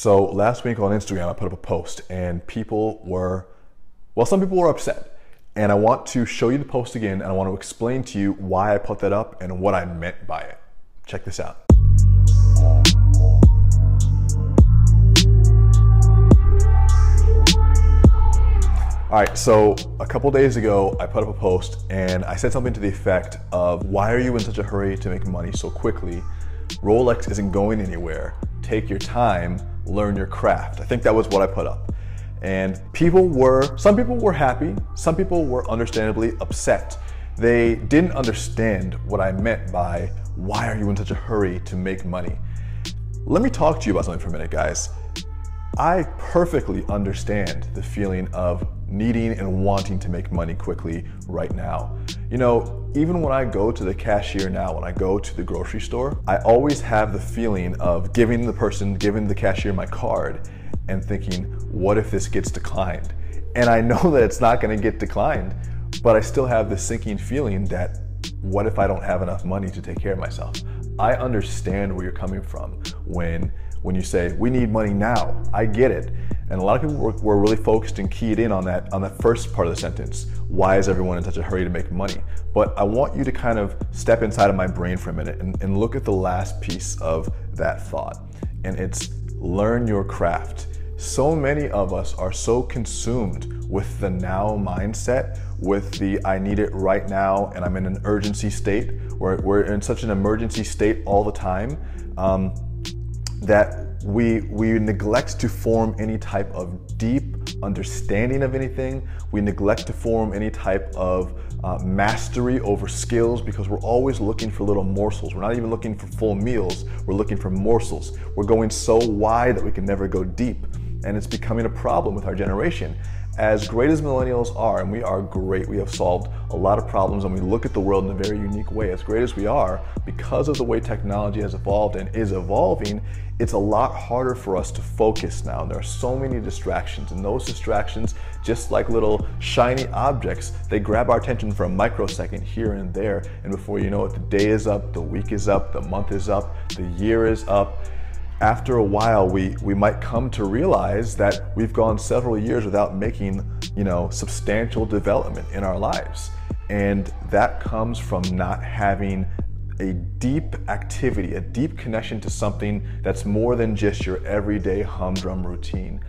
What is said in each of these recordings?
So last week on Instagram, I put up a post and some people were upset. And I want to show you the post again, and I want to explain to you why I put that up and what I meant by it. Check this out. All right, so a couple days ago, I put up a post and I said something to the effect of, why are you in such a hurry to make money so quickly? Rolex isn't going anywhere. Take your time, learn your craft. I think that was what I put up. And some people were happy, some people were understandably upset. They didn't understand what I meant by, why are you in such a hurry to make money? Let me talk to you about something for a minute, guys. I perfectly understand the feeling of needing and wanting to make money quickly right now. You know, even when I go to the cashier now, when I go to the grocery store, I always have the feeling of giving the cashier my card and thinking, what if this gets declined? And I know that it's not gonna get declined, but I still have this sinking feeling that, what if I don't have enough money to take care of myself? I understand where you're coming from when you say, we need money now. I get it. And a lot of people were really focused and keyed in on that first part of the sentence. Why is everyone in such a hurry to make money? But I want you to kind of step inside of my brain for a minute and look at the last piece of that thought. And it's learn your craft. So many of us are so consumed with the now mindset, with the I need it right now and I'm in an urgency state. We're in such an emergency state all the time that we neglect to form any type of deep understanding of anything. We neglect to form any type of mastery over skills because we're always looking for little morsels. We're not even looking for full meals. We're looking for morsels. We're going so wide that we can never go deep. And it's becoming a problem with our generation. As great as millennials are, and we are great, we have solved a lot of problems and we look at the world in a very unique way. As great as we are, because of the way technology has evolved and is evolving, it's a lot harder for us to focus now. And there are so many distractions, and those distractions, just like little shiny objects, they grab our attention for a microsecond here and there, and before you know it, the day is up, the week is up, the month is up, the year is up. After a while, we might come to realize that we've gone several years without making, substantial development in our lives. And that comes from not having a deep activity, a deep connection to something that's more than just your everyday humdrum routine.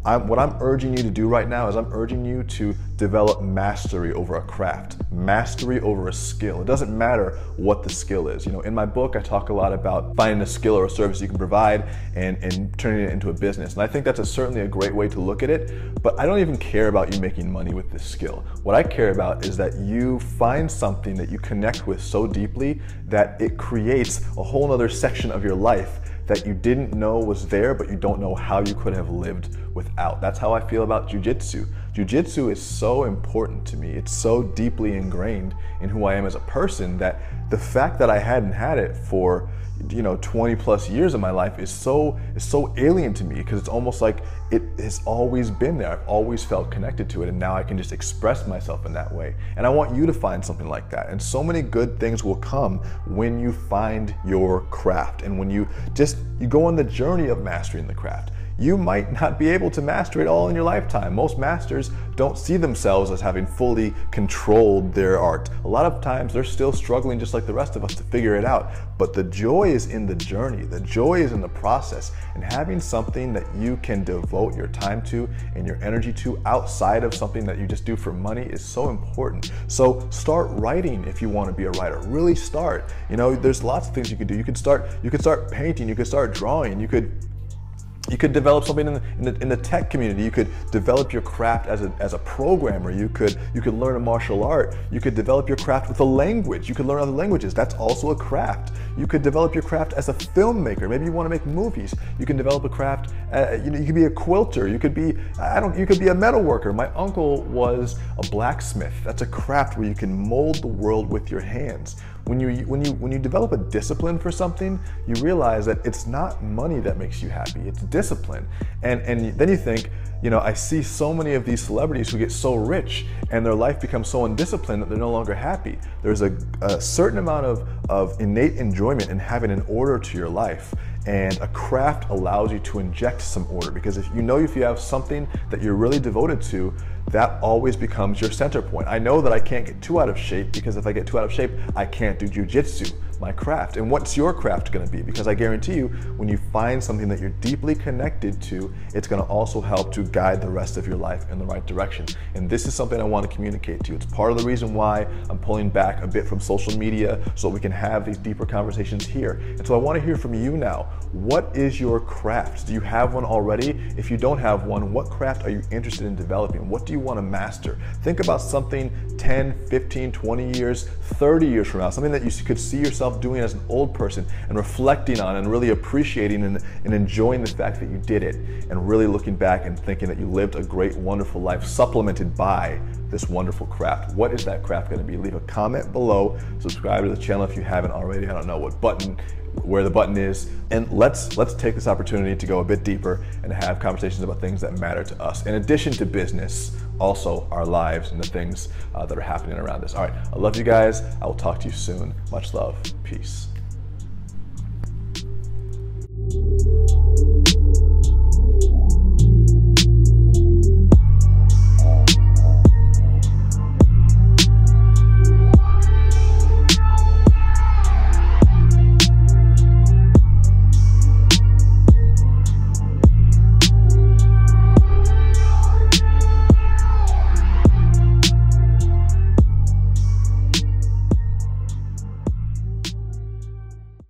What I'm urging you to do right now is I'm urging you to develop mastery over a craft, mastery over a skill. It doesn't matter what the skill is. In my book, I talk a lot about finding a skill or a service you can provide and turning it into a business. And I think that's certainly a great way to look at it, but I don't even care about you making money with this skill. What I care about is that you find something that you connect with so deeply that it creates a whole nother section of your life that you didn't know was there, but you don't know how you could have lived without. That's how I feel about jujitsu. Jujitsu is so important to me. It's so deeply ingrained in who I am as a person that the fact that I hadn't had it for 20 plus years of my life is so alien to me, because it's almost like it has always been there. I've always felt connected to it, and now I can just express myself in that way. And I want you to find something like that. And so many good things will come when you find your craft and when you go on the journey of mastering the craft. You might not be able to master it all in your lifetime. Most masters don't see themselves as having fully controlled their art. A lot of times they're still struggling just like the rest of us to figure it out. But the joy is in the journey. The joy is in the process. And having something that you can devote your time to and your energy to outside of something that you just do for money is so important. So start writing if you want to be a writer. Really start. There's lots of things you could do. You could start painting, you could start drawing, you could develop something in the tech community. You could develop your craft as a programmer. You could learn a martial art. You could develop your craft with a language. You could learn other languages. That's also a craft. You could develop your craft as a filmmaker. Maybe you want to make movies. You can develop a craft. You could be a quilter. You could be a metal worker. My uncle was a blacksmith. That's a craft where you can mold the world with your hands. When you develop a discipline for something, you realize that it's not money that makes you happy, it's discipline. And then you think, I see so many of these celebrities who get so rich and their life becomes so undisciplined that they're no longer happy. There's a certain amount of innate enjoyment in having an order to your life. And a craft allows you to inject some order, because if you have something that you're really devoted to, that always becomes your center point. I know that I can't get too out of shape, because if I get too out of shape, I can't do jujitsu, my craft. And what's your craft gonna be? Because I guarantee you, when you find something that you're deeply connected to, it's gonna also help to guide the rest of your life in the right direction. And this is something I wanna communicate to you. It's part of the reason why I'm pulling back a bit from social media, so we can have these deeper conversations here. And so I wanna hear from you now. What is your craft? Do you have one already? If you don't have one, what craft are you interested in developing? What do you wanna master? Think about something 10, 15, 20 years, 30 years from now, something that you could see yourself doing as an old person and reflecting on and really appreciating and enjoying the fact that you did it, and really looking back and thinking that you lived a great, wonderful life supplemented by this wonderful craft. What is that craft gonna be? Leave a comment below, subscribe to the channel if you haven't already. I don't know where the button is, and let's take this opportunity to go a bit deeper and have conversations about things that matter to us, in addition to business, also our lives and the things that are happening around us. All right, I love you guys. I will talk to you soon. Much love. Peace.